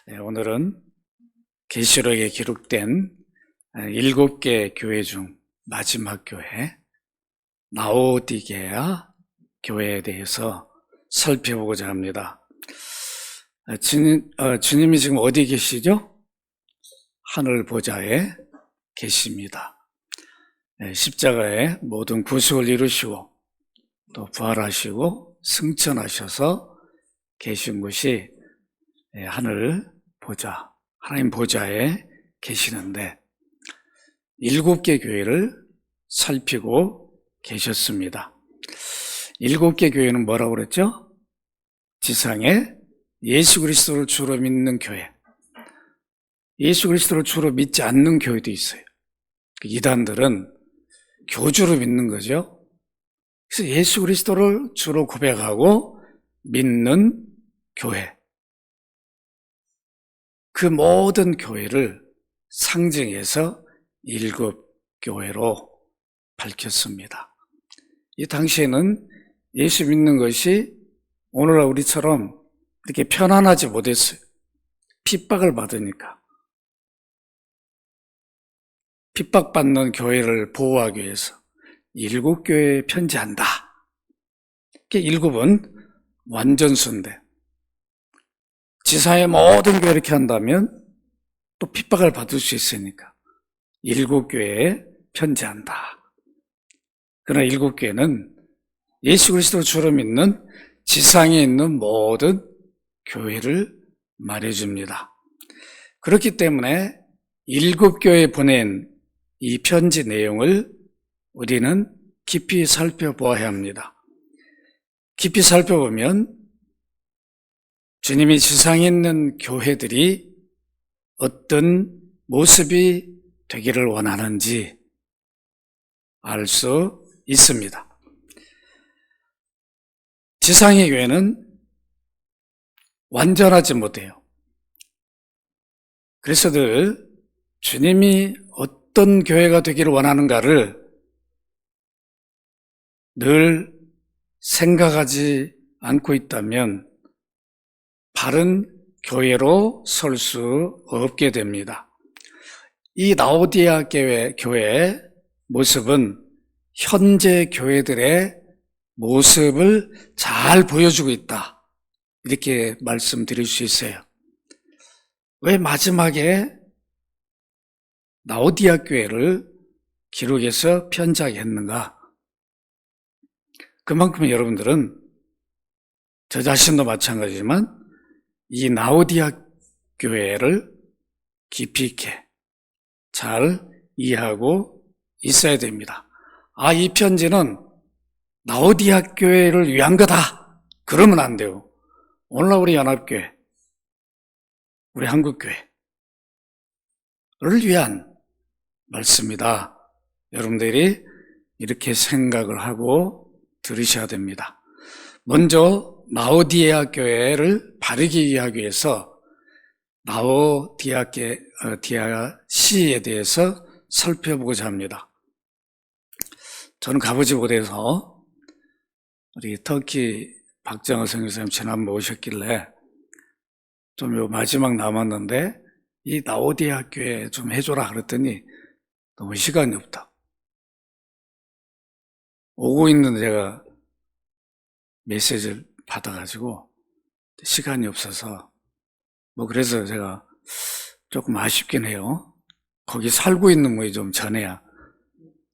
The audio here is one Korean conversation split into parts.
오늘은 계시록에 기록된 7개 교회 중 마지막 교회 라오디게아 교회에 대해서 살펴보고자 합니다. 주님이 지금 어디 계시죠? 하늘 보좌에 계십니다. 십자가에 모든 구속을 이루시고 또 부활하시고 승천하셔서 계신 곳이 하늘 보좌, 하나님 보좌에 계시는데 7개 교회를 살피고 계셨습니다. 7개 교회는 뭐라고 그랬죠? 지상에 예수 그리스도를 주로 믿는 교회, 예수 그리스도를 주로 믿지 않는 교회도 있어요. 이단들은 교주로 믿는 거죠. 그래서 예수 그리스도를 주로 고백하고 믿는 교회, 그 모든 교회를 상징해서 7교회로 밝혔습니다. 이 당시에는 예수 믿는 것이 오늘날 우리처럼 이렇게 편안하지 못했어요. 핍박을 받으니까. 핍박받는 교회를 보호하기 위해서 7교회에 편지한다. 7은 완전수인데 지사의 모든 교회 이렇게 한다면 또 핍박을 받을 수 있으니까 7교회에 편지한다. 그러나 7교회는 예수 그리스도를 주로 믿는 지상에 있는 모든 교회를 말해줍니다. 그렇기 때문에 7교회에 보낸 이 편지 내용을 우리는 깊이 살펴보아야 합니다. 깊이 살펴보면 주님이 지상에 있는 교회들이 어떤 모습이 되기를 원하는지 알 수 있습니다. 지상의 교회는 완전하지 못해요. 그래서 늘 주님이 어떤 교회가 되기를 원하는가를 늘 생각하지 않고 있다면 바른 교회로 설 수 없게 됩니다. 이 라오디게아 교회의 모습은 현재 교회들의 모습을 잘 보여주고 있다. 이렇게 말씀드릴 수 있어요. 왜 마지막에 라오디게아 교회를 기록해서 편지하게 했는가? 그만큼 여러분들은 저 자신도 마찬가지지만 이 라오디게아 교회를 깊이 있게 잘 이해하고 있어야 됩니다. 이 편지는 라오디게아 교회를 위한 거다. 그러면 안 돼요. 오늘날 우리 연합교회, 우리 한국교회를 위한 말씀이다. 여러분들이 이렇게 생각을 하고 들으셔야 됩니다. 먼저 라오디게아 교회를 바르게 이해하기 위해서 라오디게아 시에 대해서 살펴보고자 합니다. 저는 가보지 못해서 우리 터키 박정호 선교사님 지난번 오셨길래 좀 요 마지막 남았는데 이 라오디게아 교회 좀 해줘라 그랬더니 너무 시간이 없다. 오고 있는 제가 메시지를 받아가지고 시간이 없어서 그래서 제가 조금 아쉽긴 해요. 거기 살고 있는 분이 좀 전해야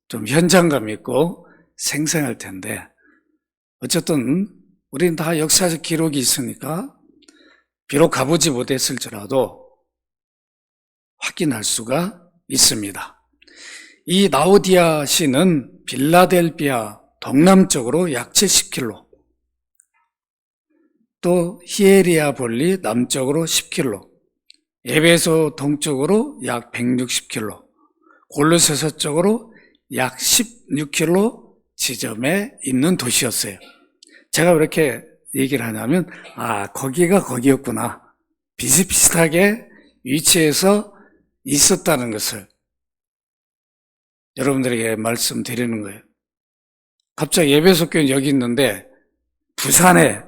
좀 현장감 있고 생생할 텐데 어쨌든 우리는 다 역사적 기록이 있으니까 비록 가보지 못했을지라도 확인할 수가 있습니다. 이 라오디게아 시는 빌라델비아 동남쪽으로 약 70km, 또 히에리아볼리 남쪽으로 10km, 에베소 동쪽으로 약 160km, 골로새 서쪽으로 약 16km 지점에 있는 도시였어요. 제가 왜 이렇게 얘기를 하냐면 거기가 거기였구나. 비슷비슷하게 위치해서 있었다는 것을 여러분들에게 말씀드리는 거예요. 갑자기 에베소 교회는 여기 있는데 부산에,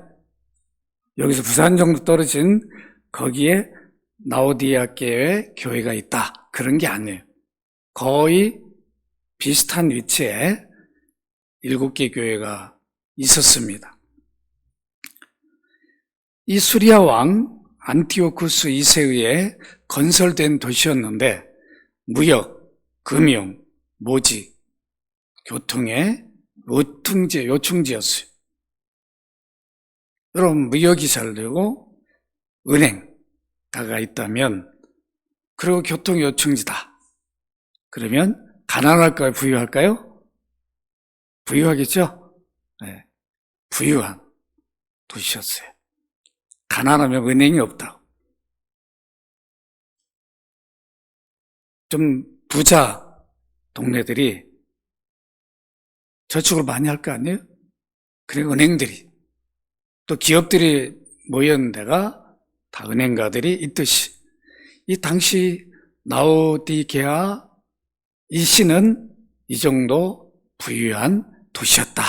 여기서 부산 정도 떨어진 거기에 라오디게아에 교회가 있다. 그런 게 아니에요. 거의 비슷한 위치에 7개 교회가 있었습니다. 이 수리아 왕 안티오쿠스 2세에 의해 건설된 도시였는데 무역, 금융, 모지, 교통의 요충지였어요. 여러분, 무역이 잘 되고 은행가가 있다면, 그리고 교통 요충지다. 그러면 가난할까요? 부유할까요? 부유하겠죠? 네. 부유한 도시였어요. 가난하면 은행이 없다고. 좀 부자 동네들이 저축을 많이 할 거 아니에요? 그리고 은행들이, 또 기업들이 모였는 데가 다 은행가들이 있듯이, 이 당시 라오디게아 이 시는 이 정도 부유한 도시였다.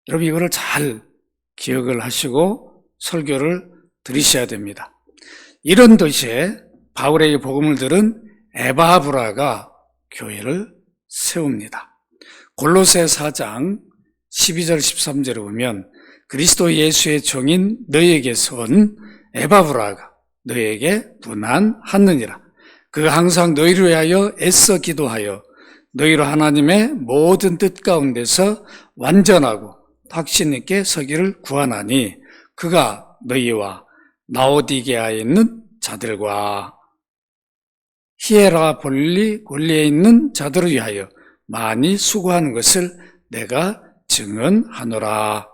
여러분, 이거를 잘 기억을 하시고 설교를 들으셔야 됩니다. 이런 도시에 바울에게 복음을 들은 에바브라가 교회를 세웁니다. 골로새 4장 12절 13절에 보면 그리스도 예수의 종인 너희에게서 온 에바브라가 너희에게 분한하느니라. 그가 항상 너희를 위하여 애써 기도하여 너희로 하나님의 모든 뜻 가운데서 완전하고 확신 있게 서기를 구하나니 그가 너희와 라오디게아에 있는 자들과 히에라볼리에 있는 자들을 위하여 많이 수고하는 것을 내가 증언하노라.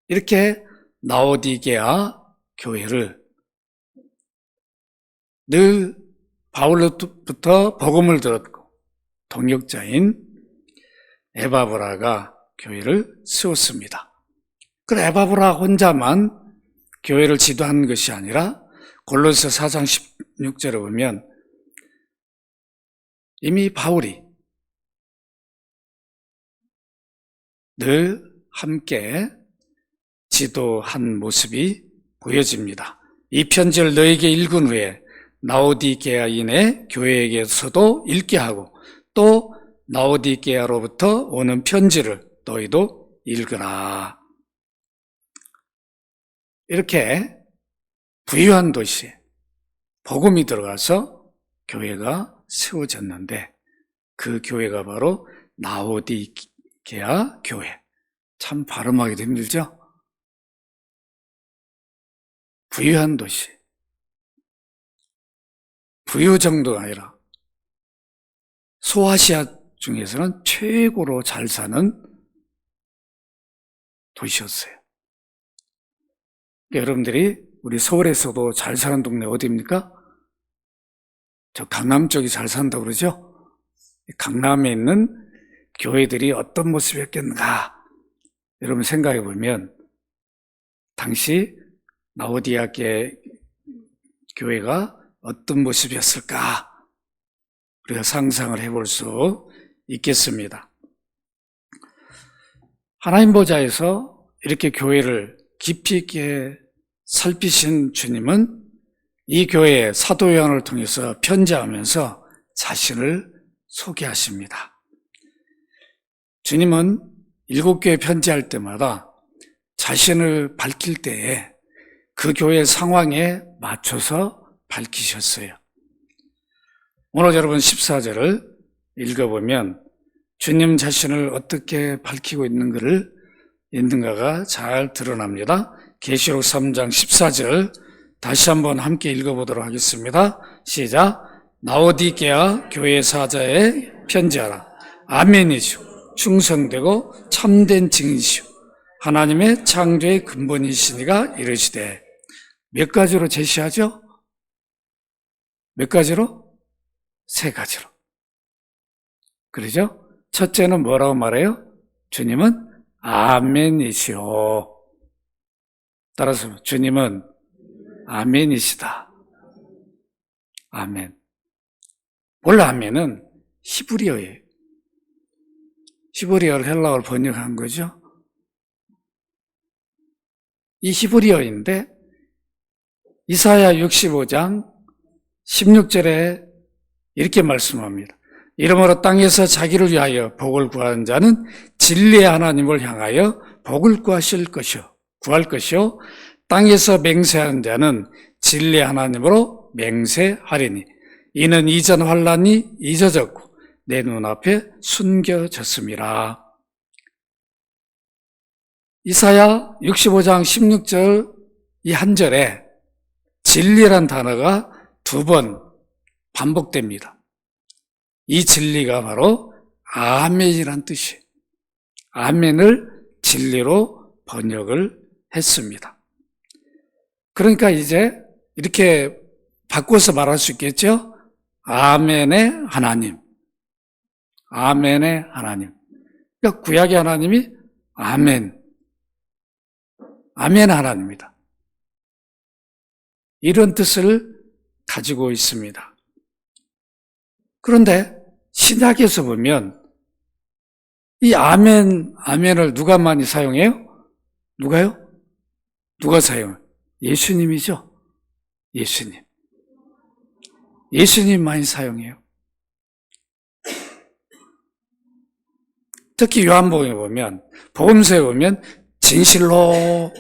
이렇게 라오디게아 교회를 늘 바울로부터 복음을 들었고 동역자인 에바브라가 교회를 세웠습니다. 그 에바브라 혼자만 교회를 지도한 것이 아니라 골로새 4장 16절에 보면 이미 바울이 늘 함께 지도한 모습이 보여집니다. 이 편지를 너에게 읽은 후에 라오디게아인의 교회에게서도 읽게 하고 또 라오디게아로부터 오는 편지를 너희도 읽으라. 이렇게 부유한 도시에 복음이 들어가서 교회가 세워졌는데 그 교회가 바로 라오디게아 교회. 참 발음하기도 힘들죠? 부유한 도시. 부유 정도가 아니라 소아시아 중에서는 최고로 잘 사는 도시였어요. 여러분들이 우리 서울에서도 잘 사는 동네 어디입니까? 저 강남 쪽이 잘 산다고 그러죠? 강남에 있는 교회들이 어떤 모습이었겠는가? 여러분 생각해 보면 당시 라오디게아 교회가 어떤 모습이었을까? 우리가 상상을 해볼 수 있겠습니다. 하나님 보좌에서 이렇게 교회를 깊이 있게 살피신 주님은 이 교회의 사도 요한을 통해서 편지하면서 자신을 소개하십니다. 주님은 7교회 편지할 때마다 자신을 밝힐 때에 그 교회 상황에 맞춰서 밝히셨어요. 오늘 여러분 14절을 읽어보면 주님 자신을 어떻게 밝히고 있는가가 잘 드러납니다. 계시록 3장 14절 다시 한번 함께 읽어보도록 하겠습니다. 시작. 라오디게아 교회 사자에 편지하라. 아멘이죠. 충성되고 참된 증인이시오. 하나님의 창조의 근본이시니가 이르시되. 몇 가지로 제시하죠? 몇 가지로? 3가지로. 그러죠? 첫째는 뭐라고 말해요? 주님은 아멘이시오. 따라서 주님은 아멘이시다. 아멘. 원래 아멘은 히브리어예요. 히브리어를 헬라어로 번역한 거죠. 이 히브리어인데 이사야 65장 16절에 이렇게 말씀합니다. 이러므로 땅에서 자기를 위하여 복을 구하는 자는 진리의 하나님을 향하여 복을 구할 것이요 땅에서 맹세하는 자는 진리의 하나님으로 맹세하리니 이는 이전 환난이 잊어졌고 내 눈앞에 숨겨졌습니다. 이사야 65장 16절 이 한 절에 진리란 단어가 2번 반복됩니다. 이 진리가 바로 아멘이란 뜻이에요. 아멘을 진리로 번역을 했습니다. 그러니까 이제 이렇게 바꿔서 말할 수 있겠죠? 아멘의 하나님. 아멘의 하나님. 그러니까 구약의 하나님이 아멘. 아멘 하나님입니다. 이런 뜻을 가지고 있습니다. 그런데 신약에서 보면 이 아멘을 누가 많이 사용해요? 누가요? 누가 사용해요? 예수님이죠. 예수님. 예수님 많이 사용해요. 특히 요한복음에 보면, 복음서에 보면 진실로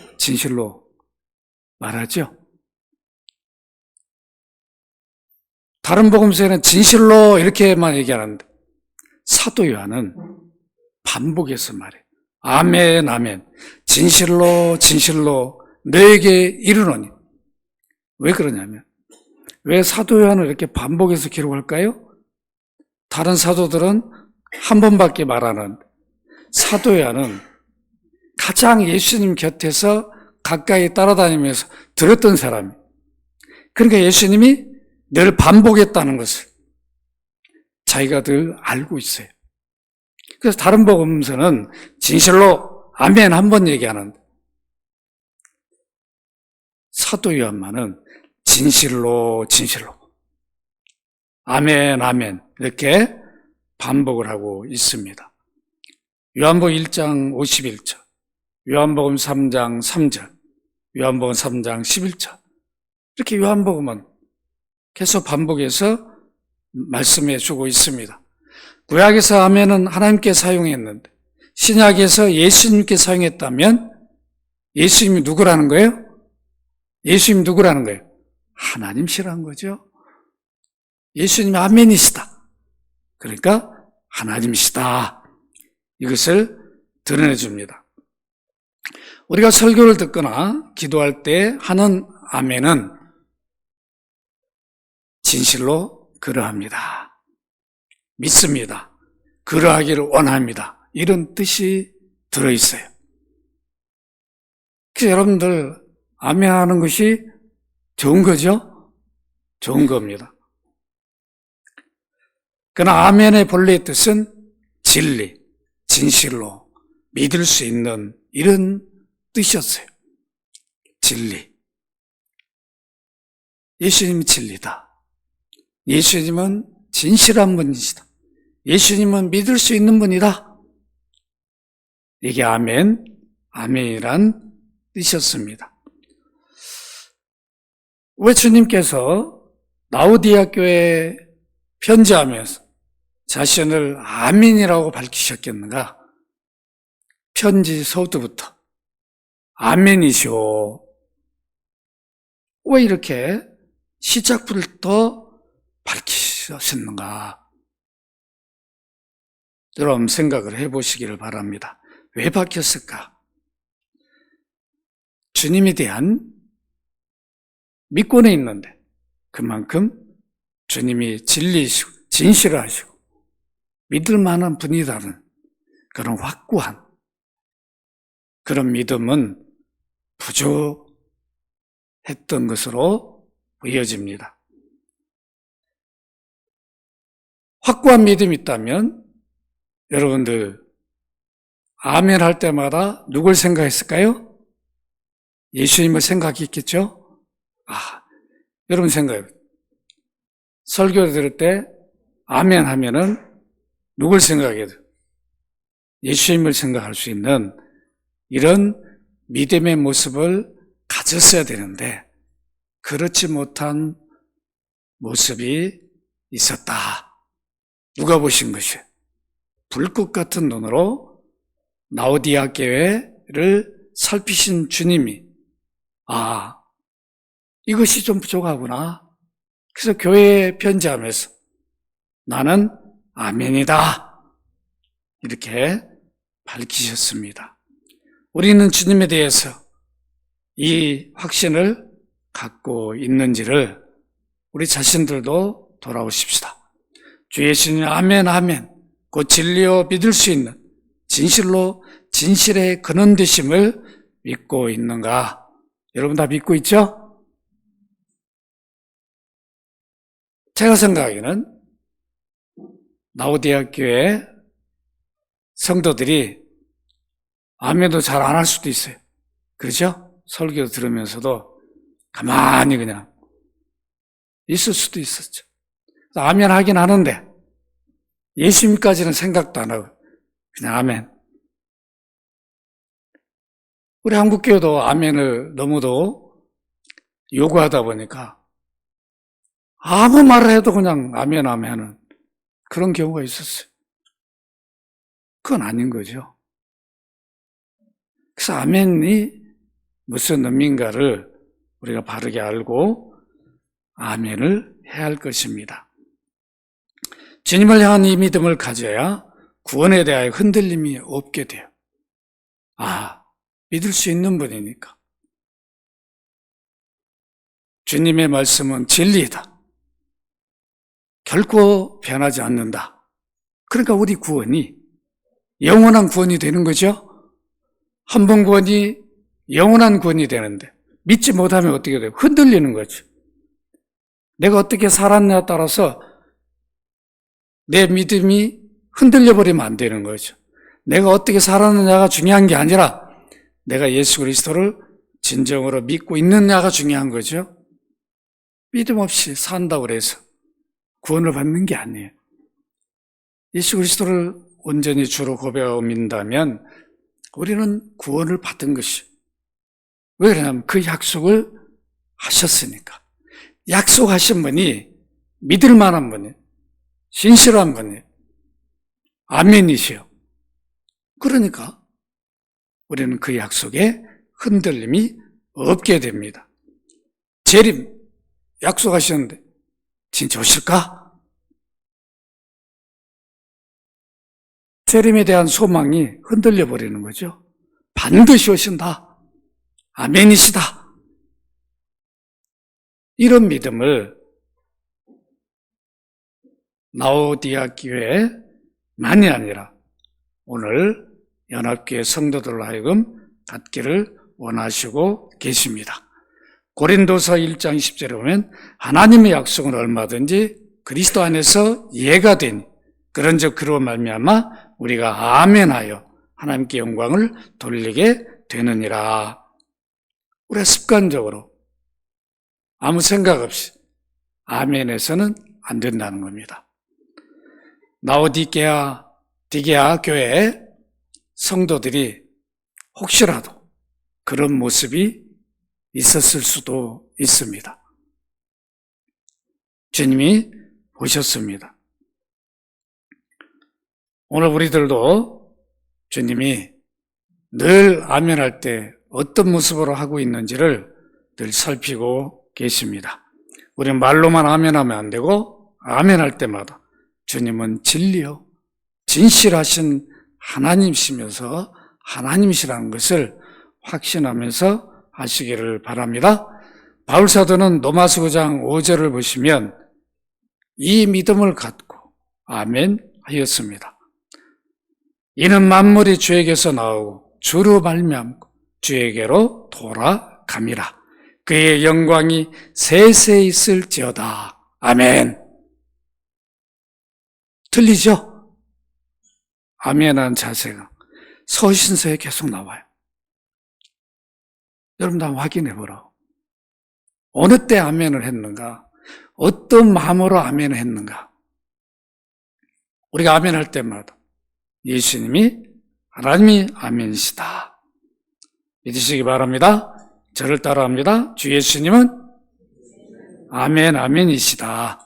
말하죠. 다른 복음서에는 진실로 이렇게만 얘기하는데 사도 요한은 반복해서 말해요. 아멘, 아멘. 진실로 너에게 이르노니. 왜 그러냐면, 왜 사도 요한을 이렇게 반복해서 기록할까요? 다른 사도들은 한 번밖에 말하는 사도 요한은 가장 예수님 곁에서 가까이 따라다니면서 들었던 사람이에요. 그러니까 예수님이 늘 반복했다는 것을 자기가 늘 알고 있어요. 그래서 다른 복음서는 진실로 아멘 한 번 얘기하는데 사도 요한만은 진실로 아멘 이렇게 반복을 하고 있습니다. 요한복음 1장 51절, 요한복음 3장 3절, 요한복음 3장 11절 이렇게 요한복음은 계속 반복해서 말씀해 주고 있습니다. 구약에서 아멘은 하나님께 사용했는데 신약에서 예수님께 사용했다면 예수님이 누구라는 거예요? 예수님이 누구라는 거예요? 하나님이시라는 거죠. 예수님이 아멘이시다. 그러니까 하나님이시다. 이것을 드러내 줍니다. 우리가 설교를 듣거나 기도할 때 하는 아멘은 진실로 그러합니다. 믿습니다. 그러하기를 원합니다. 이런 뜻이 들어있어요. 그래서 여러분들 아멘 하는 것이 좋은 거죠? 좋은 겁니다. 그러나 아멘의 본래의 뜻은 진리, 진실로 믿을 수 있는 이런 뜻이었어요. 진리. 예수님이 진리다. 예수님은 진실한 분이시다. 예수님은 믿을 수 있는 분이다. 이게 아멘이란 뜻이었습니다. 왜 주님께서 라오디아 교회에 편지하면서 자신을 아멘이라고 밝히셨겠는가? 편지 서두부터 아멘이시오. 왜 이렇게 시작부터 밝히셨는가? 여러분 생각을 해보시기를 바랍니다. 왜 밝혔을까? 주님에 대한 믿고는 있는데 그만큼 주님이 진리이시고 진실하시고 믿을 만한 분이라는 그런 확고한 그런 믿음은 부족했던 것으로 보여집니다. 확고한 믿음이 있다면 여러분들 아멘 할 때마다 누굴 생각했을까요? 예수님을 생각했겠죠? 여러분 생각해요. 설교를 들을 때 아멘 하면은 누굴 생각해야 돼요? 예수님을 생각할 수 있는 이런 믿음의 모습을 가졌어야 되는데 그렇지 못한 모습이 있었다. 누가 보신 것이에요? 불꽃 같은 눈으로 라오디아 교회를 살피신 주님이 이것이 좀 부족하구나. 그래서 교회에 편지하면서 나는 아멘이다. 이렇게 밝히셨습니다. 우리는 주님에 대해서 이 확신을 갖고 있는지를 우리 자신들도 돌아오십시다. 주 예수님 아멘 아멘 곧 진리요 믿을 수 있는 진실로 진실의 근원 되심을 믿고 있는가? 여러분 다 믿고 있죠? 제가 생각하기에는 라오디아 교회 성도들이 아멘도 잘 안 할 수도 있어요. 그렇죠? 설교 들으면서도 가만히 그냥 있을 수도 있었죠. 아멘 하긴 하는데 예수님까지는 생각도 안 하고 그냥 아멘. 우리 한국교회도 아멘을 너무도 요구하다 보니까 아무 말을 해도 그냥 아멘 아멘 하는 그런 경우가 있었어요. 그건 아닌 거죠. 그래서 아멘이 무슨 의미인가를 우리가 바르게 알고 아멘을 해야 할 것입니다. 주님을 향한 이 믿음을 가져야 구원에 대하여 흔들림이 없게 돼요. 믿을 수 있는 분이니까. 주님의 말씀은 진리이다. 결코 변하지 않는다. 그러니까 우리 구원이 영원한 구원이 되는 거죠. 한 번 구원이 영원한 구원이 되는데 믿지 못하면 어떻게 돼요? 흔들리는 거죠. 내가 어떻게 살았냐에 따라서 내 믿음이 흔들려 버리면 안 되는 거죠. 내가 어떻게 살았느냐가 중요한 게 아니라 내가 예수 그리스도를 진정으로 믿고 있느냐가 중요한 거죠. 믿음 없이 산다고 해서 구원을 받는 게 아니에요. 예수 그리스도를 온전히 주로 고백하고 믿는다면 우리는 구원을 받은 것이. 왜 그러냐면 그 약속을 하셨으니까. 약속하신 분이 믿을 만한 분이에요. 신실한 분이에요. 아멘이시요. 그러니까 우리는 그 약속에 흔들림이 없게 됩니다. 재림 약속하셨는데 진짜 오실까? 재림에 대한 소망이 흔들려 버리는 거죠. 반드시 오신다. 아멘이시다. 이런 믿음을 라오디아 교회만이 아니라 오늘 연합교회 성도들로 하여금 갖기를 원하시고 계십니다. 고린도서 1장 10절에 보면 하나님의 약속은 얼마든지 그리스도 안에서 예가 되니 그런즉 그로 말미암아 우리가 아멘하여 하나님께 영광을 돌리게 되느니라. 우리가 습관적으로 아무 생각 없이 아멘해서는 안 된다는 겁니다. 라오디게아 교회 성도들이 혹시라도 그런 모습이 있었을 수도 있습니다. 주님이 보셨습니다. 오늘 우리들도 주님이 늘 아멘할 때 어떤 모습으로 하고 있는지를 늘 살피고 계십니다. 우리는 말로만 아멘하면 안 되고 아멘할 때마다 주님은 진리요 진실하신 하나님이시면서 하나님이시라는 것을 확신하면서 하시기를 바랍니다. 바울사도는 로마서 9장 5절을 보시면 이 믿음을 갖고 아멘 하였습니다. 이는 만물이 주에게서 나오고 주로 말미암고 주에게로 돌아감이라. 그의 영광이 세세 있을지어다. 아멘. 들리죠? 아멘한 자세가 서신서에 계속 나와요. 여러분도 한번 확인해 보라고. 어느 때 아멘을 했는가? 어떤 마음으로 아멘을 했는가? 우리가 아멘할 때마다 예수님이 하나님이 아멘이시다. 믿으시기 바랍니다. 저를 따라합니다. 주 예수님은 아멘, 아멘이시다.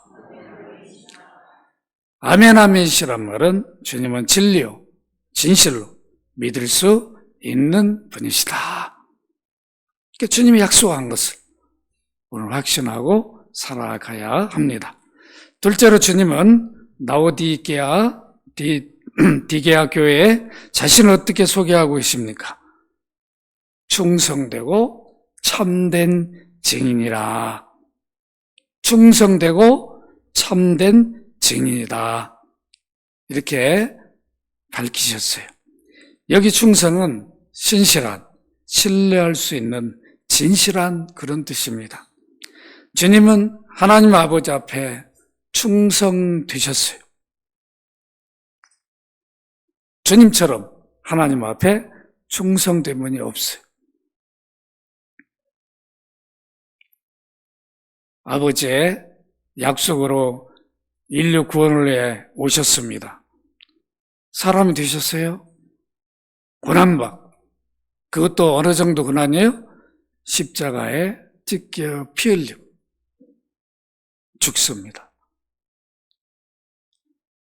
아멘, 아멘이시란 말은 주님은 진리요, 진실로 믿을 수 있는 분이시다. 그러니까 주님이 약속한 것을 오늘 확신하고 살아가야 합니다. 둘째로 주님은 라오디게아 디게아 교회에 자신을 어떻게 소개하고 계십니까? 충성되고 참된 증인이라. 충성되고 참된 증인이다. 이렇게 밝히셨어요. 여기 충성은 신실한, 신뢰할 수 있는 진실한 그런 뜻입니다. 주님은 하나님 아버지 앞에 충성되셨어요. 주님처럼 하나님 앞에 충성된 분이 없어요. 아버지의 약속으로 인류 구원을 위해 오셨습니다. 사람이 되셨어요? 고난받. 그것도 어느 정도 고난이에요? 십자가에 찢겨 피 흘리고 죽습니다.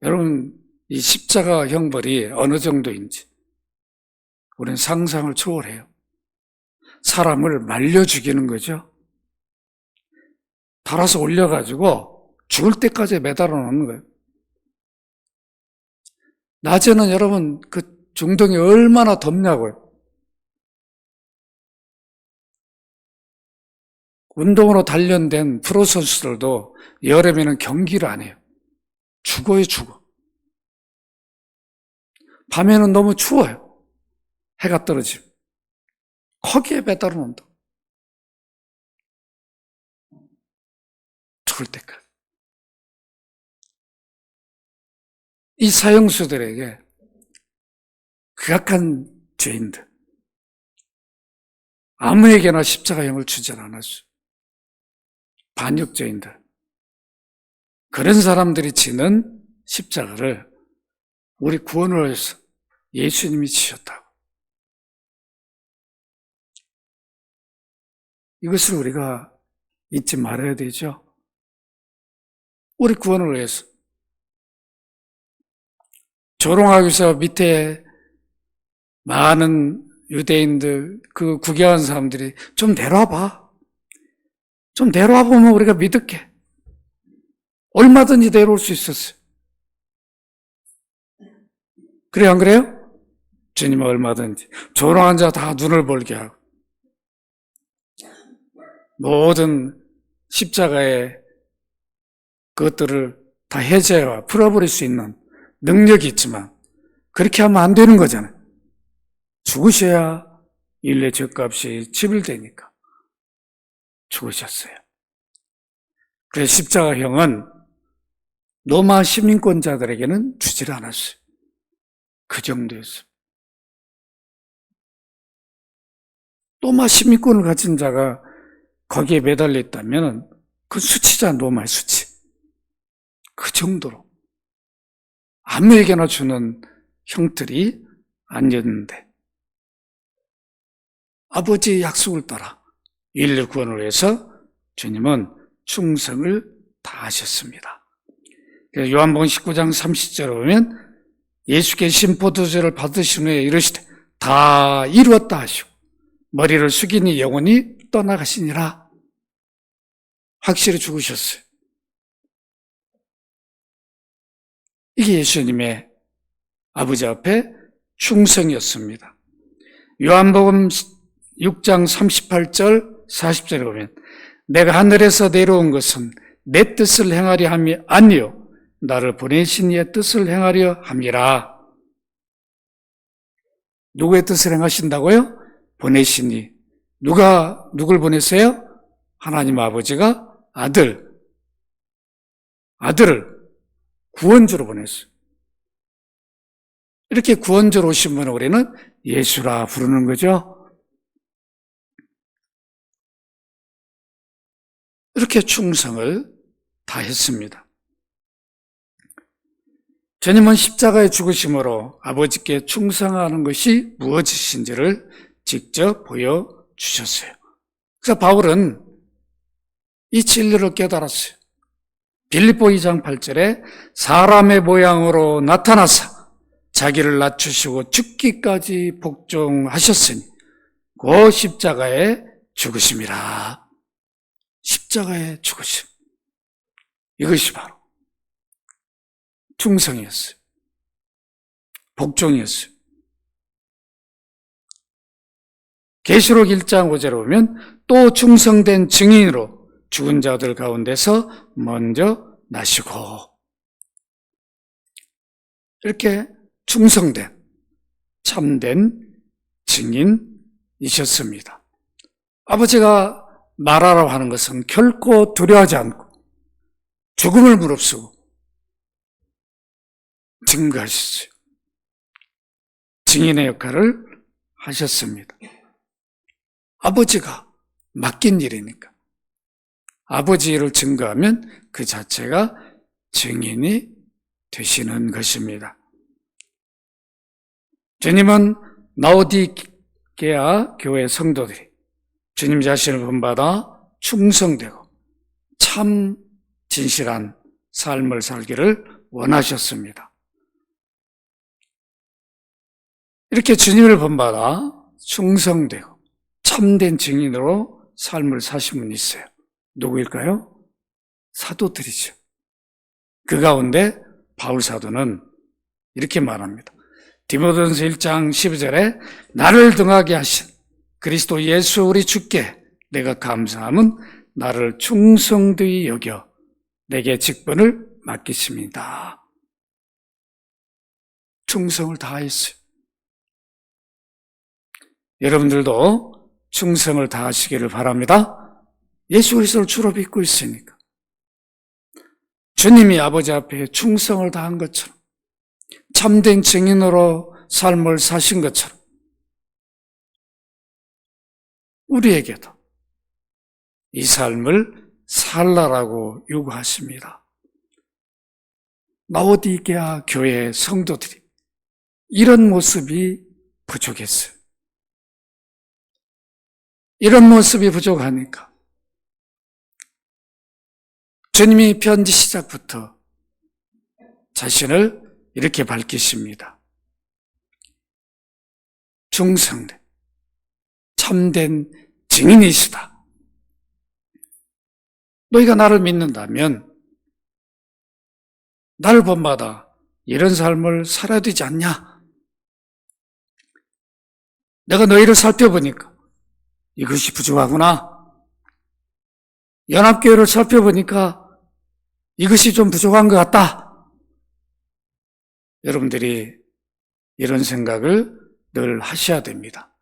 여러분, 이 십자가 형벌이 어느 정도인지 우리는 상상을 초월해요. 사람을 말려 죽이는 거죠. 달아서 올려가지고 죽을 때까지 매달아 놓는 거예요. 낮에는 여러분 그 중동이 얼마나 덥냐고요. 운동으로 단련된 프로 선수들도 여름에는 경기를 안 해요. 죽어요, 죽어. 밤에는 너무 추워요. 해가 떨어지면. 거기에 매달아 놓는다. 죽을 때까지. 이 사형수들에게 극악한 죄인들, 아무에게나 십자가형을 주지 않았어요. 반역죄인들. 그런 사람들이 지는 십자가를 우리 구원을 위해서 예수님이 지셨다고. 이것을 우리가 잊지 말아야 되죠. 우리 구원을 위해서. 조롱하기 위해서 밑에 많은 유대인들, 그 구경한 사람들이 좀 내려와봐. 좀 내려와 보면 우리가 믿을게. 얼마든지 내려올 수 있었어요. 그래요, 안 그래요? 주님은 얼마든지. 조롱한 자 다 눈을 벌게 하고. 모든 십자가의 그것들을 다 해제와 풀어버릴 수 있는 능력이 있지만 그렇게 하면 안 되는 거잖아요. 죽으셔야 인류의 죄값이 지불되니까 죽으셨어요. 그래서 십자가형은 로마 시민권자들에게는 주지를 않았어요. 그 정도였어요. 로마 시민권을 가진 자가 거기에 매달려 있다면 그 수치자, 로마의 수치. 그 정도로 아무에게나 주는 형틀이 아니었는데 아버지의 약속을 따라 인류 구원을 위해서 주님은 충성을 다하셨습니다. 요한복음 19장 30절에 보면 예수께 심포도주를 받으신 후에 이르시되 다 이루었다 하시고 머리를 숙이니 영원히 떠나가시니라. 확실히 죽으셨어요. 이게 예수님의 아버지 앞에 충성이었습니다. 요한복음 6장 38절 40절에 보면 내가 하늘에서 내려온 것은 내 뜻을 행하려 함이 아니요 나를 보내신 이의 뜻을 행하려 함이라. 누구의 뜻을 행하신다고요? 보내신 이. 누굴 보냈어요? 하나님 아버지가 아들을 구원주로 보냈어요. 이렇게 구원주로 오신 분을 우리는 예수라 부르는 거죠. 이렇게 충성을 다했습니다. 주님은 십자가의 죽으심으로 아버지께 충성하는 것이 무엇이신지를 직접 보여주셨어요. 그래서 바울은 이 진리를 깨달았어요. 빌립보 2장 8절에 사람의 모양으로 나타나사 자기를 낮추시고 죽기까지 복종하셨으니 그 십자가에 죽으심이라. 십자가에 죽으심. 이것이 바로 충성이었어요. 복종이었어요. 계시록 1장 5절에 보면 또 충성된 증인으로 죽은 자들 가운데서 먼저 나시고, 이렇게 충성된 참된 증인이셨습니다. 아버지가 말하라고 하는 것은 결코 두려워하지 않고 죽음을 무릅쓰고 증거하셨어요. 증인의 역할을 하셨습니다. 아버지가 맡긴 일이니까 아버지 일을 증거하면 그 자체가 증인이 되시는 것입니다. 주님은 라오디게아 교회 성도들이 주님 자신을 본받아 충성되고 참 진실한 삶을 살기를 원하셨습니다. 이렇게 주님을 본받아 충성되고 참된 증인으로 삶을 사신 분이 있어요. 누구일까요? 사도들이죠. 그 가운데 바울 사도는 이렇게 말합니다. 디모데전서 1장 12절에 나를 등하게 하신 그리스도 예수 우리 주께 내가 감사함은 나를 충성되이 여겨 내게 직분을 맡기십니다. 충성을 다했어요. 여러분들도 충성을 다하시기를 바랍니다. 예수 그리스도를 주로 믿고 있으니까. 주님이 아버지 앞에 충성을 다한 것처럼 참된 증인으로 삶을 사신 것처럼 우리에게도 이 삶을 살라라고 요구하십니다. 라오디게아 교회 성도들이 이런 모습이 부족했어요. 이런 모습이 부족하니까 주님이 편지 시작부터 자신을 이렇게 밝히십니다. 충성된 참된 증인이시다. 너희가 나를 믿는다면 나를 본받아 이런 삶을 살아야 되지 않냐? 내가 너희를 살펴보니까 이것이 부족하구나. 연합교회를 살펴보니까 이것이 좀 부족한 것 같다. 여러분들이 이런 생각을 늘 하셔야 됩니다.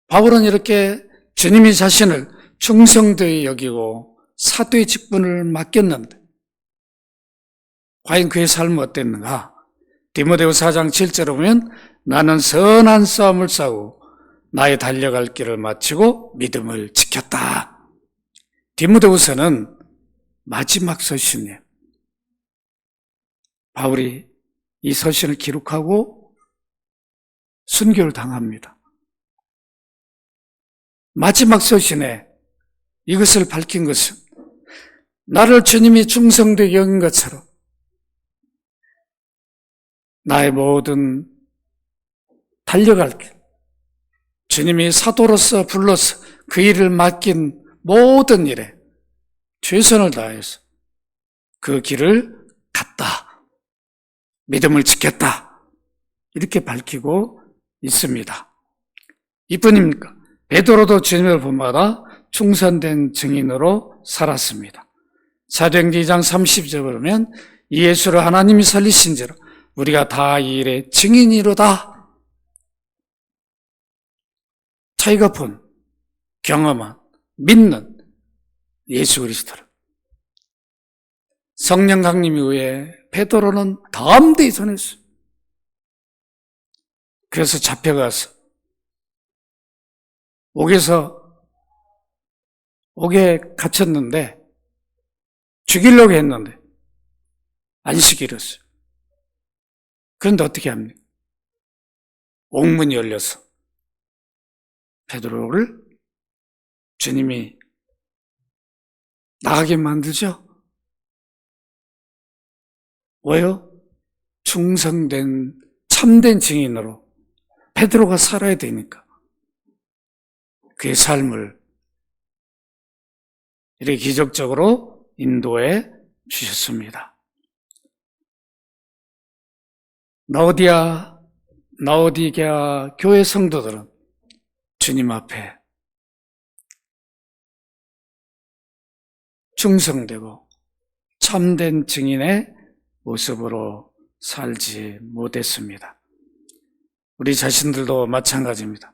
바울은 이렇게 주님이 자신을 충성되이 여기고 사도의 직분을 맡겼는데 과연 그의 삶은 어땠는가? 디모데후서 4장 7절에 보면 나는 선한 싸움을 싸우고 나의 달려갈 길을 마치고 믿음을 지켰다. 디모데후서는 마지막 서신이에요. 바울이 이 서신을 기록하고 순교를 당합니다. 마지막 서신에 이것을 밝힌 것은 나를 주님이 충성되게 여긴 것처럼 나의 모든 달려갈 길, 주님이 사도로서 불러서 그 일을 맡긴 모든 일에 최선을 다해서 그 길을 갔다. 믿음을 지켰다. 이렇게 밝히고 있습니다. 이뿐입니까? 베드로도 주님을 본받아 충성된 증인으로 살았습니다. 사도행전 2장 30절에 보면 이 예수를 하나님이 살리신지라 우리가 다 이 일의 증인이로다. 자기가 본, 경험한, 믿는 예수 그리스도를. 성령 강림 이후에 베드로는 담대히 전했어요. 그래서 잡혀가서 옥에 갇혔는데 죽이려고 했는데 안식이 일었어요. 그런데 어떻게 합니까? 옥문이 열려서 베드로를 주님이 나가게 만들죠? 왜요? 충성된 참된 증인으로 베드로가 살아야 되니까 그의 삶을 이렇게 기적적으로 인도해 주셨습니다. 라오디게아 교회 성도들은 주님 앞에 충성되고 참된 증인의 모습으로 살지 못했습니다. 우리 자신들도 마찬가지입니다.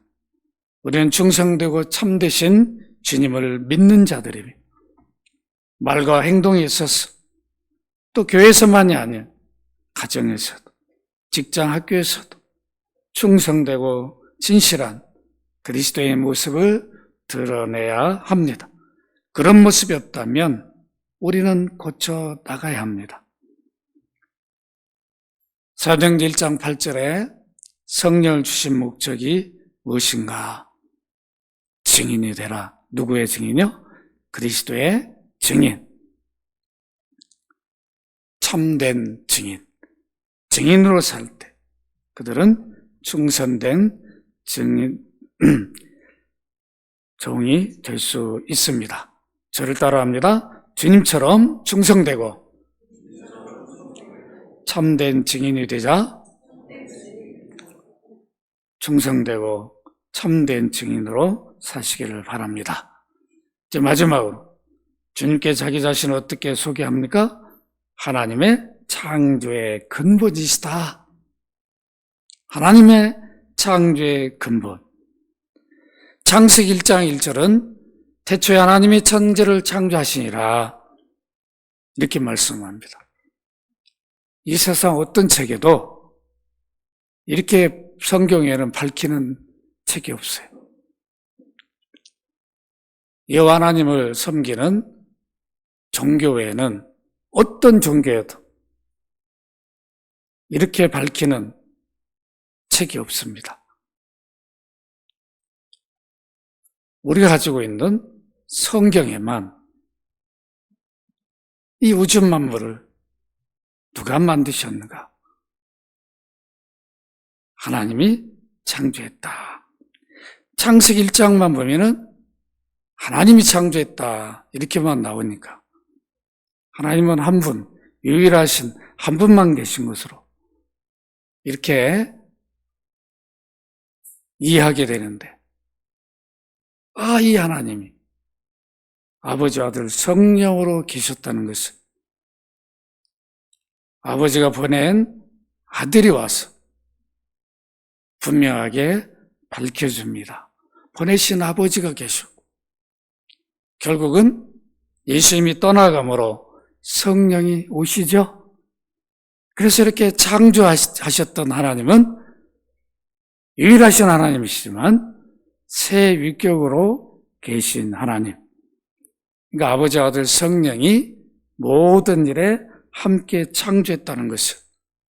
우리는 충성되고 참되신 주님을 믿는 자들입니다. 말과 행동에 있어서 또 교회에서만이 아니라 가정에서도 직장 학교에서도 충성되고 진실한 그리스도의 모습을 드러내야 합니다. 그런 모습이 없다면 우리는 고쳐 나가야 합니다. 사도행전 1장 8절에 성령을 주신 목적이 무엇인가? 증인이 되라. 누구의 증인이요? 그리스도의 증인. 참된 증인. 증인으로 살 때 그들은 충성된 증인, 종이 될 수 있습니다. 저를 따라합니다. 주님처럼 충성되고 참된 증인이 되자 충성되고 참된 증인으로 사시기를 바랍니다. 이제 마지막으로 주님께 자기 자신을 어떻게 소개합니까? 하나님의 창조의 근본이시다. 하나님의 창조의 근본. 창세기 1장 1절은 태초에 하나님이 천지를 창조하시니라 이렇게 말씀합니다. 이 세상 어떤 책에도 이렇게 성경에는 밝히는 책이 없어요. 여호와 하나님을 섬기는 종교 외에는 어떤 종교에도 이렇게 밝히는 책이 없습니다. 우리가 가지고 있는 성경에만 이 우주 만물을 누가 만드셨는가? 하나님이 창조했다. 창세기 1장만 보면은 하나님이 창조했다 이렇게만 나오니까 하나님은 한 분, 유일하신 한 분만 계신 것으로 이렇게 이해하게 되는데 이 하나님이 아버지, 아들, 성령으로 계셨다는 것을 아버지가 보낸 아들이 와서 분명하게 밝혀줍니다. 보내신 아버지가 계셨고 결국은 예수님이 떠나감으로 성령이 오시죠. 그래서 이렇게 창조하셨던 하나님은 유일하신 하나님이시지만 새 위격으로 계신 하나님. 그러니까 아버지, 아들, 성령이 모든 일에 함께 창조했다는 것을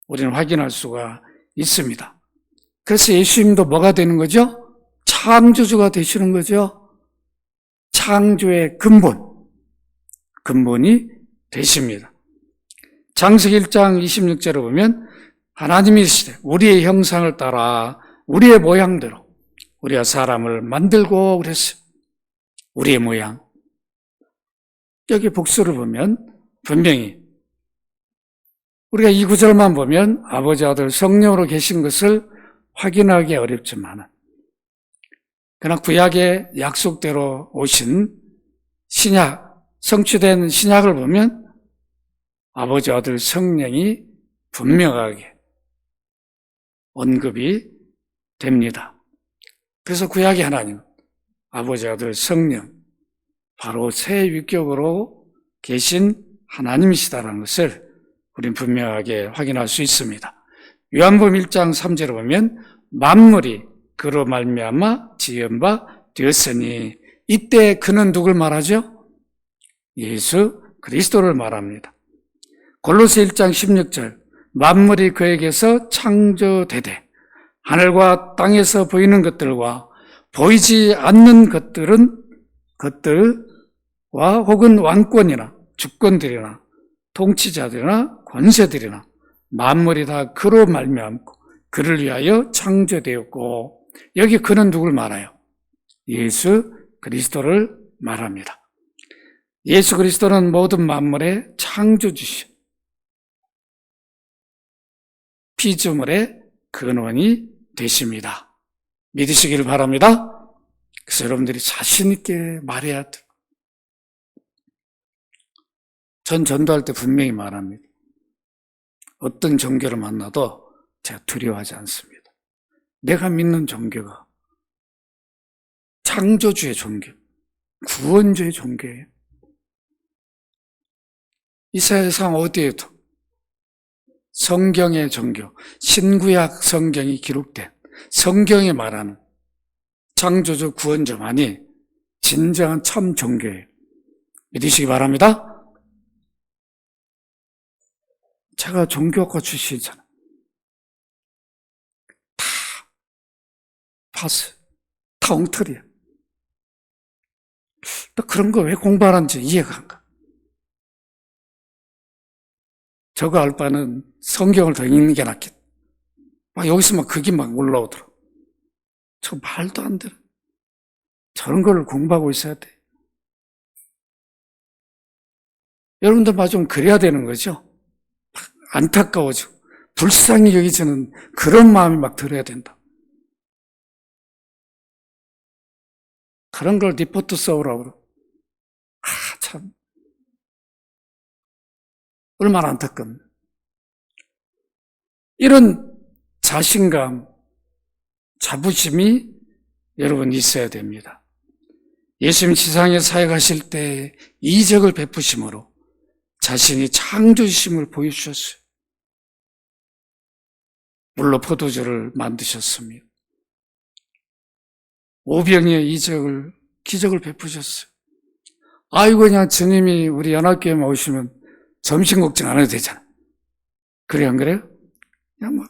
우리는 확인할 수가 있습니다. 그래서 예수님도 뭐가 되는 거죠? 창조주가 되시는 거죠. 창조의 근본이 되십니다. 창세기 1장 26절에 보면 하나님이 이르시되 우리의 형상을 따라 우리의 모양대로 우리가 사람을 만들고 그랬어요. 우리의 모양. 여기 복수를 보면 분명히 우리가 이 구절만 보면 아버지, 아들, 성령으로 계신 것을 확인하기 어렵지만 그러나 구약의 약속대로 오신 신약, 성취된 신약을 보면 아버지, 아들, 성령이 분명하게 언급이 됩니다. 그래서 구약의 하나님, 아버지, 아들, 성령, 바로 새 위격으로 계신 하나님이시다라는 것을 우리는 분명하게 확인할 수 있습니다. 요한복음 1장 3절에 보면 만물이 그로 말미암아 지은 바 되었으니 이때 그는 누굴 말하죠? 예수 그리스도를 말합니다. 골로새 1장 16절 만물이 그에게서 창조되되 하늘과 땅에서 보이는 것들과 보이지 않는 것들 혹은 왕권이나 주권들이나 통치자들이나 권세들이나 만물이 다 그로 말미암고 그를 위하여 창조되었고, 여기 그는 누굴 말해요? 예수 그리스도를 말합니다. 예수 그리스도는 모든 만물의 창조주신 피조물의 근원이 되십니다. 믿으시기를 바랍니다. 그래서 여러분들이 자신 있게 말해야 돼요. 전 전도할 때 분명히 말합니다. 어떤 종교를 만나도 제가 두려워하지 않습니다. 내가 믿는 종교가 창조주의 종교, 구원주의 종교예요. 이 세상 어디에도 성경의 종교, 신구약 성경이 기록된 성경이 말하는 창조주 구원자만이 진정한 참 종교예요. 믿으시기 바랍니다. 제가 종교학과 출신이잖아요. 다 봤어요. 다 엉터리야. 또 그런 거 왜 공부하는지 이해가 안 가. 저거 할 바는 성경을 더 읽는 게 낫겠다. 여기서 그게 올라오더라고. 저 말도 안 되는. 저런 걸 공부하고 있어야 돼. 여러분들 좀 그래야 되는 거죠. 안타까워지고 불쌍히 여기지는 그런 마음이 들어야 된다. 그런 걸 리포트 써오라고 그러고. 참 얼마나 안타깝네. 이런 자신감, 자부심이 여러분 있어야 됩니다. 예수님 지상에 사역하실 때 이적을 베푸심으로 자신이 창조주심을 보여주셨어요. 물로 포도주를 만드셨습니다. 오병이의 기적을 베푸셨어요. 아이고, 그냥 주님이 우리 연합교회에 오시면 점심 걱정 안 해도 되잖아. 그래, 안 그래요? 그냥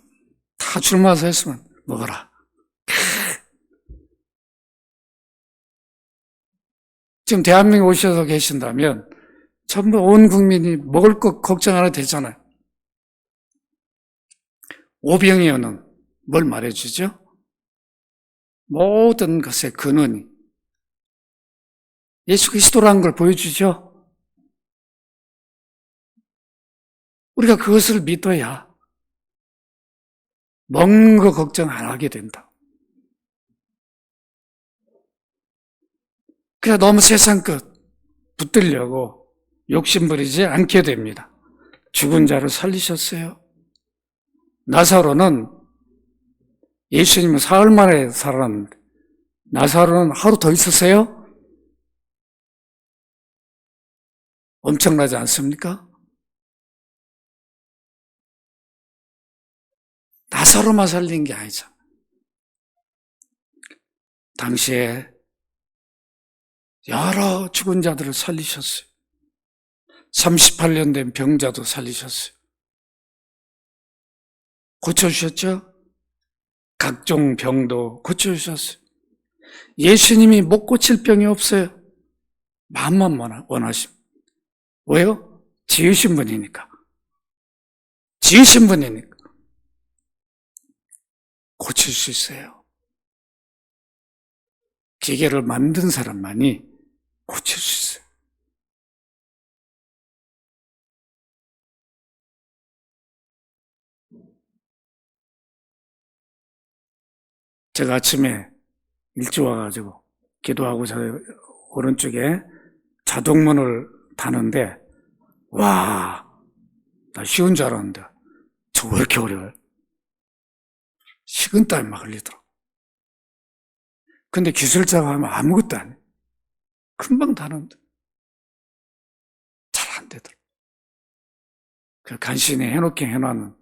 다 줄마서 했으면 먹어라. 지금 대한민국 오셔서 계신다면 전부 온 국민이 먹을 것 걱정 안 해도 되잖아요. 오병이어는 뭘 말해주죠? 모든 것의 근원이 예수 그리스도라는 걸 보여주죠. 우리가 그것을 믿어야 먹는 거 걱정 안 하게 된다. 그냥 너무 세상 것 붙들려고 욕심부리지 않게 됩니다. 죽은 자를 살리셨어요. 나사로는 예수님은 사흘 만에 살았는데 나사로는 하루 더 있었어요? 엄청나지 않습니까? 나사로만 살린 게 아니죠. 당시에 여러 죽은 자들을 살리셨어요. 38년 된 병자도 살리셨어요. 고쳐주셨죠? 각종 병도 고쳐주셨어요. 예수님이 못 고칠 병이 없어요. 마음만 원하시면. 왜요? 지으신 분이니까. 지으신 분이니까. 고칠 수 있어요. 기계를 만든 사람만이 고칠 수 있어요. 제가 아침에 일찍 와가지고 기도하고 저 오른쪽에 자동문을 다는데 와, 나 쉬운 줄 알았는데 저거 왜 이렇게 어려워요? 식은땀이 막 흘리더라고. 근데 기술자가 하면 아무것도 안 해. 금방 다는데 잘 안 되더라고. 간신히 해놓긴 해놨는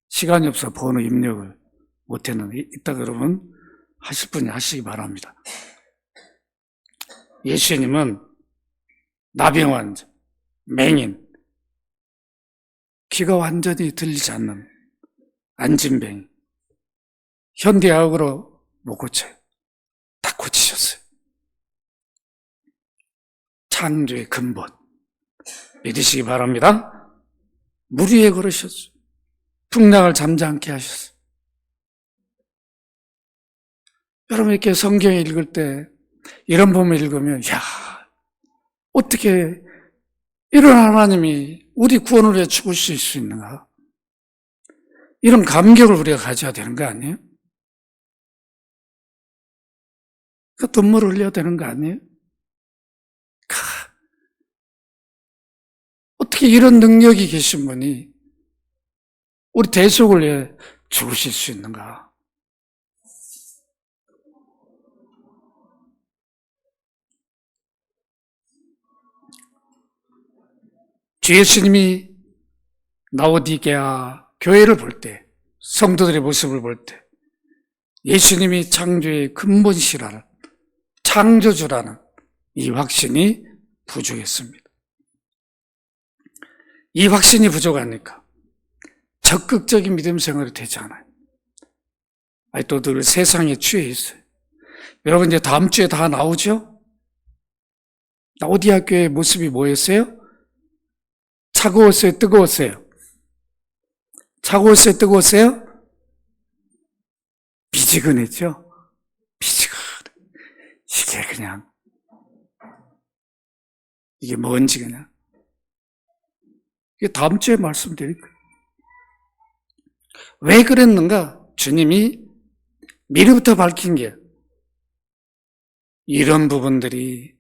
시간이 없어 번호 입력을 못했는 이따 그러면 하실 분이 하시기 바랍니다. 예수님은 나병환자, 맹인, 귀가 완전히 들리지 않는 안진뱅이, 현대의학으로 못 고쳐요. 다 고치셨어요. 창조의 근본 믿으시기 바랍니다. 물 위에 걸으셨어요. 풍랑을 잠잠케 하셨어요. 여러분 이렇게 성경 읽을 때 이런 부분 읽으면 야, 어떻게 이런 하나님이 우리 구원을 위해 죽으실 수 있는가? 이런 감격을 우리가 가져야 되는 거 아니에요? 눈물을 흘려야 되는 거 아니에요? 어떻게 이런 능력이 계신 분이 우리 대속을 위해 죽으실 수 있는가? 주 예수님이 라오디게아 교회를 볼 때, 성도들의 모습을 볼 때 예수님이 창조의 근본시라는, 창조주라는 이 확신이 부족했습니다. 이 확신이 부족하니까 적극적인 믿음 생활이 되지 않아요. 또 늘 세상에 취해 있어요. 여러분 이제 다음 주에 다 나오죠? 라오디게아 교회의 모습이 뭐였어요? 차가웠어요? 뜨거웠어요? 차가웠어요? 뜨거웠어요? 미지근했죠? 미지근. 이게 그냥, 이게 뭔지 그냥. 이게 다음 주에 말씀드릴 거예요. 왜 그랬는가? 주님이 미리부터 밝힌 게 이런 부분들이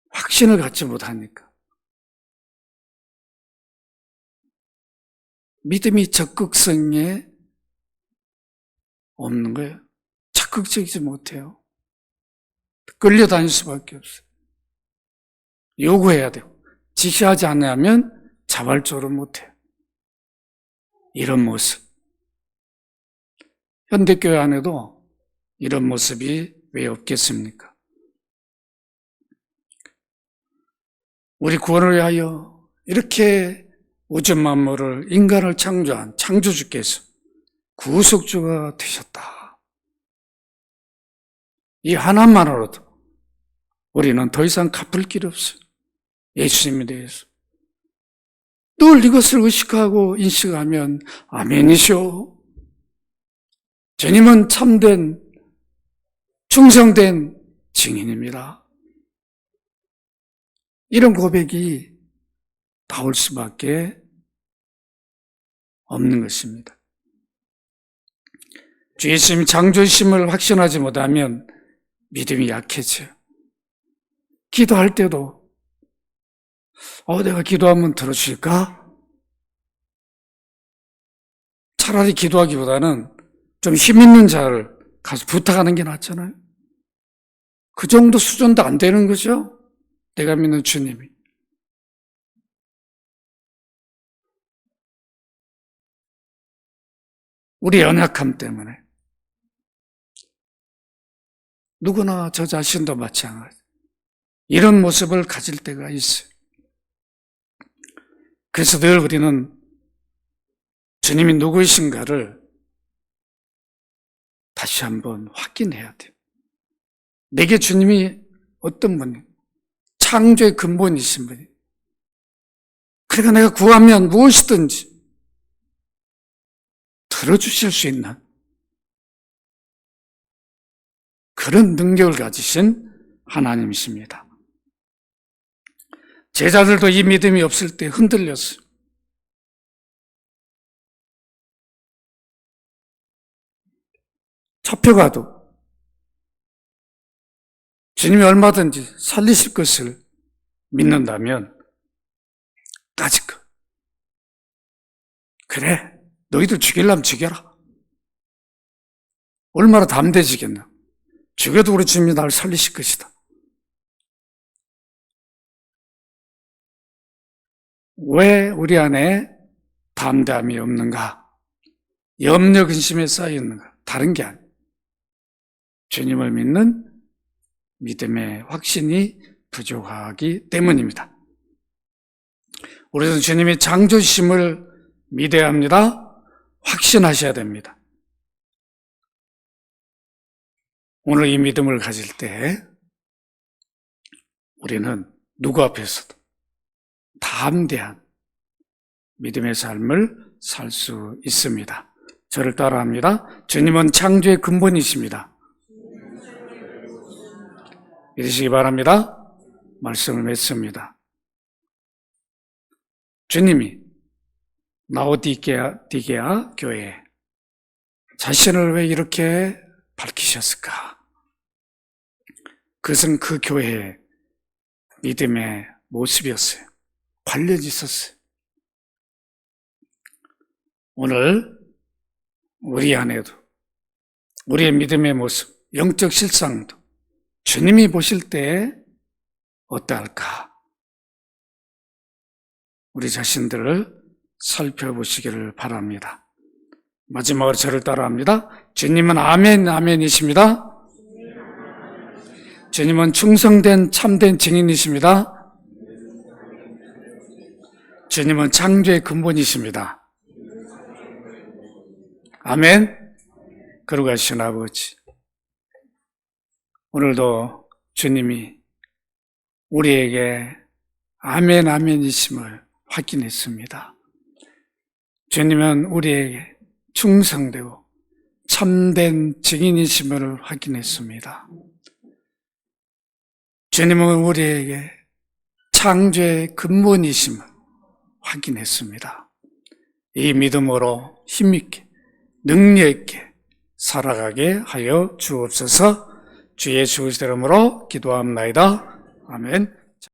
확신을 갖지 못하니까. 믿음이 적극성에 없는 거예요. 적극적이지 못해요. 끌려다닐 수밖에 없어요. 요구해야 돼요. 지시하지 않으면 자발적으로 못해요. 이런 모습. 현대교회 안에도 이런 모습이 왜 없겠습니까? 우리 구원을 위하여 이렇게 우주 만물을, 인간을 창조한 창조주께서 구속주가 되셨다. 이 하나만으로도 우리는 더 이상 갚을 길이 없어요. 예수님에 대해서. 늘 이것을 의식하고 인식하면 아멘이시오. 주님은 참된, 충성된 증인입니다. 이런 고백이 나올 수밖에 없는 것입니다. 주 예수님 창조심을 확신하지 못하면 믿음이 약해져요. 기도할 때도 내가 기도하면 들어줄까? 차라리 기도하기보다는 좀 힘 있는 자를 가서 부탁하는 게 낫잖아요. 그 정도 수준도 안 되는 거죠? 내가 믿는 주님이. 우리 연약함 때문에 누구나 저 자신도 마찬가지. 이런 모습을 가질 때가 있어요. 그래서 늘 우리는 주님이 누구이신가를 다시 한번 확인해야 돼요. 내게 주님이 어떤 분이 창조의 근본이신 분이. 그러니까 내가 구하면 무엇이든지 들어주실 수 있는 그런 능력을 가지신 하나님이십니다. 제자들도 이 믿음이 없을 때 흔들렸어요. 잡혀가도 주님이 얼마든지 살리실 것을 믿는다면 까짓것. 그래, 너희들 죽이려면 죽여라. 얼마나 담대해지겠나. 죽여도 우리 주님이 나를 살리실 것이다. 왜 우리 안에 담대함이 없는가? 염려 근심에 쌓여 있는가? 다른 게 아니에요. 주님을 믿는 믿음의 확신이 부족하기 때문입니다. 우리는 주님의 창조심을 믿어야 합니다. 확신하셔야 됩니다. 오늘 이 믿음을 가질 때 우리는 누구 앞에서도 담대한 믿음의 삶을 살 수 있습니다. 저를 따라합니다. 주님은 창조의 근본이십니다. 믿으시기 바랍니다. 말씀을 맺습니다. 주님이 라오디게아 교회에 자신을 왜 이렇게 밝히셨을까? 그것은 그 교회의 믿음의 모습이었어요. 관련이 있었어요. 오늘 우리 안에도 우리의 믿음의 모습, 영적 실상도 주님이 보실 때 어떠할까? 우리 자신들을 살펴보시기를 바랍니다. 마지막으로 저를 따라합니다. 주님은 아멘, 아멘이십니다. 주님은 충성된 참된 증인이십니다. 주님은 창조의 근본이십니다. 아멘. 거룩하신 아버지, 오늘도 주님이 우리에게 아멘, 아멘이심을 확인했습니다. 주님은 우리에게 충성되고 참된 증인이심을 확인했습니다. 주님은 우리에게 창조의 근본이심을 확인했습니다. 이 믿음으로 힘있게 능력 있게 살아가게 하여 주옵소서. 주 예수 그리스도 이름으로 기도합나이다. 아멘.